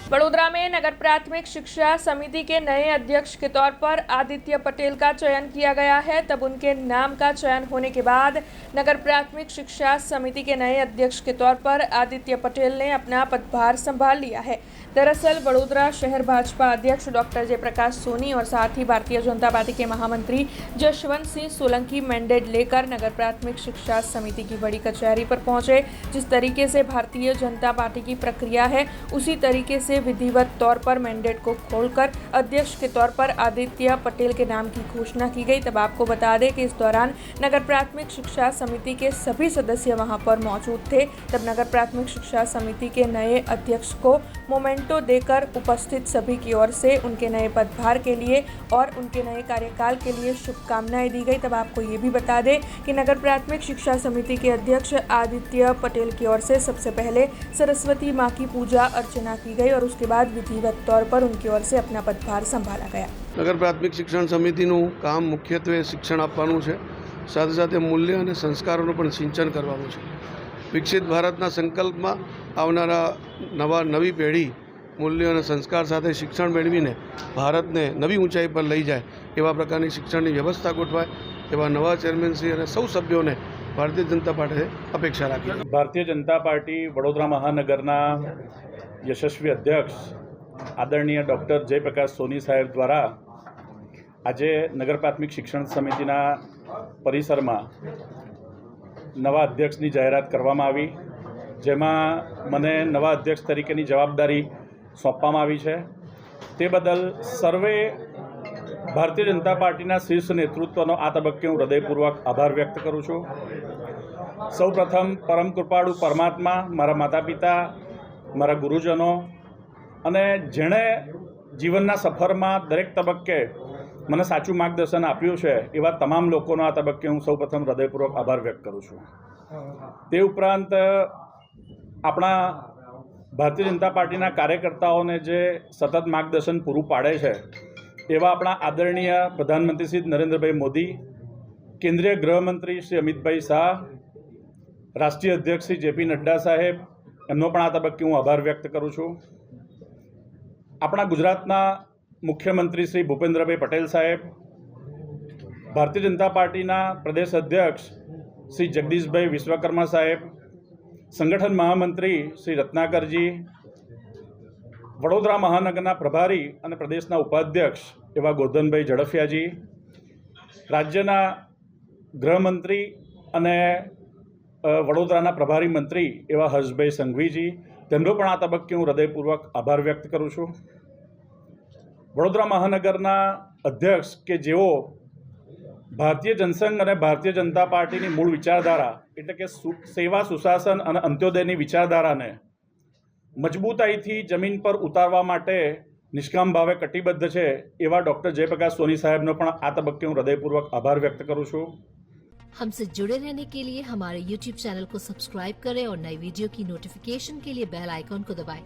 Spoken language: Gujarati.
वडोदरा में नगर प्राथमिक शिक्षा समिति के नए अध्यक्ष के तौर पर आदित्य पटेल का चयन किया गया है। तब उनके नाम का चयन होने के बाद नगर प्राथमिक शिक्षा समिति के नए अध्यक्ष के तौर पर आदित्य पटेल ने अपना पदभार संभाल लिया है। दरअसल वडोदरा शहर भाजपा अध्यक्ष डॉक्टर जयप्रकाश सोनी और साथ ही भारतीय जनता पार्टी के महामंत्री जशवंत सिंह सोलंकी मैंडेट लेकर नगर प्राथमिक शिक्षा समिति की बड़ी कचहरी पर पहुंचे। जिस तरीके से भारतीय जनता पार्टी की प्रक्रिया है उसी तरीके से विधिवत तौर पर मैंडेट को खोलकर अध्यक्ष के तौर पर आदित्य पटेल के नाम की घोषणा की गई। तब आपको बता दें कि इस दौरान नगर प्राथमिक शिक्षा समिति के सभी सदस्य वहां पर मौजूद थे। तब नगर प्राथमिक शिक्षा समिति के नए अध्यक्ष को मोमेंटो देकर उपस्थित सभी की ओर से उनके नए पदभार के लिए और उनके नए कार्यकाल के लिए शुभकामनाएं दी गई। तब आपको ये भी बता दें कि नगर प्राथमिक शिक्षा समिति के अध्यक्ष आदित्य पटेल की ओर से सबसे पहले सरस्वती माँ की पूजा अर्चना की गई और उसके बाद विधिवत तौर पर उनकी ओर से अपना पदभार संभाला गया। नगर प्राथमिक शिक्षण समितिનું કામ મુખ્યત્વે શિક્ષણ આપવાનું છે, સાથે સાથે મૂલ્ય અને સંસ્કારોનું પણ સિંચન કરવાનું છે। વિકસિત ભારતના સંકલ્પમાં આવનારા નવી પેઢી મૂલ્ય અને સંસ્કાર સાથે શિક્ષણ મેળવીને ભારતને નવી ઊંચાઈ પર લઈ જાય એવા પ્રકારની શિક્ષણની વ્યવસ્થા ગોઠવાય એવા નવા ચેરમેનશ્રી અને સૌ સભ્યોને ભારતીય જનતા પાર્ટીએ અપેક્ષા રાખી છે। ભારતીય જનતા પાર્ટી વડોદરા મહાનગરના યશસ્વી અધ્યક્ષ આદરણીય ડૉક્ટર જયપ્રકાશ સોની સાહેબ દ્વારા આજે નગર પ્રાથમિક શિક્ષણ સમિતિના પરિસરમાં નવા અધ્યક્ષની જાહેરાત કરવામાં આવી, જેમાં મને નવા અધ્યક્ષ તરીકેની જવાબદારી સોંપવામાં આવી છે। તે બદલ સર્વે ભારતીય જનતા પાર્ટીના શીર્ષ નેતૃત્વનો આ તબક્કે હું હૃદયપૂર્વક આભાર વ્યક્ત કરું છું। સૌપ્રથમ પરમ કૃપાળુ પરમાત્મા, મારા માતા પિતા, મારા ગુરુજનો અને જેણે જીવનના સફરમાં દરેક તબક્કે મને સાચું માર્ગદર્શન આપ્યું છે એવા તમામ લોકોનો આ તબક્કે હું સૌપ્રથમ હૃદયપૂર્વક આભાર વ્યક્ત કરું છું। તે ઉપરાંત આપણા ભારતીય જનતા પાર્ટીના કાર્યકર્તાઓને જે સતત માર્ગદર્શન પૂરું પાડે છે એવા આપણા આદરણીય પ્રધાનમંત્રી શ્રી નરેન્દ્રભાઈ મોદી, કેન્દ્રીય ગૃહમંત્રી શ્રી અમિતભાઈ શાહ, રાષ્ટ્રીય અધ્યક્ષ શ્રી જેપી નડ્ડા સાહેબ, એમનો પણ આ તબક્કે હું આભાર વ્યક્ત કરું છું। આપણા ગુજરાતના મુખ્યમંત્રી શ્રી ભૂપેન્દ્રભાઈ પટેલ સાહેબ, ભારતીય જનતા પાર્ટીના પ્રદેશ અધ્યક્ષ શ્રી જગદીશભાઈ વિશ્વકર્મા સાહેબ, સંગઠન મહામંત્રી શ્રી રત્નાકરજી, વડોદરા મહાનગરના પ્રભારી અને પ્રદેશના ઉપાધ્યક્ષ એવા ગોરધનભાઈ ઝડફિયાજી, રાજ્યના ગૃહમંત્રી અને વડોદરાના પ્રભારી મંત્રી એવા હર્ષભાઈ સંઘવીજી, તેમનો પણ આ તબક્કે હું હૃદયપૂર્વક આભાર વ્યક્ત કરું છું। વડોદરા મહાનગરના અધ્યક્ષ કે જેઓ ભારતીય જનસંઘ અને ભારતીય જનતા પાર્ટીની મૂળ વિચારધારા એટલે કે સેવા, સુશાસન અને અંત્યોદયની વિચારધારાને મજબૂતાઈથી જમીન પર ઉતારવા માટે નિષ્કામ ભાવે કટિબદ્ધ છે એવા ડૉક્ટર જયપ્રકાશ સોની સાહેબનો પણ આ તબક્કે હું હૃદયપૂર્વક આભાર વ્યક્ત કરું છું। हमसे जुड़े रहने के लिए हमारे YouTube चैनल को सब्सक्राइब करें और नई वीडियो की नोटिफिकेशन के लिए बेल आइकॉन को दबाएं।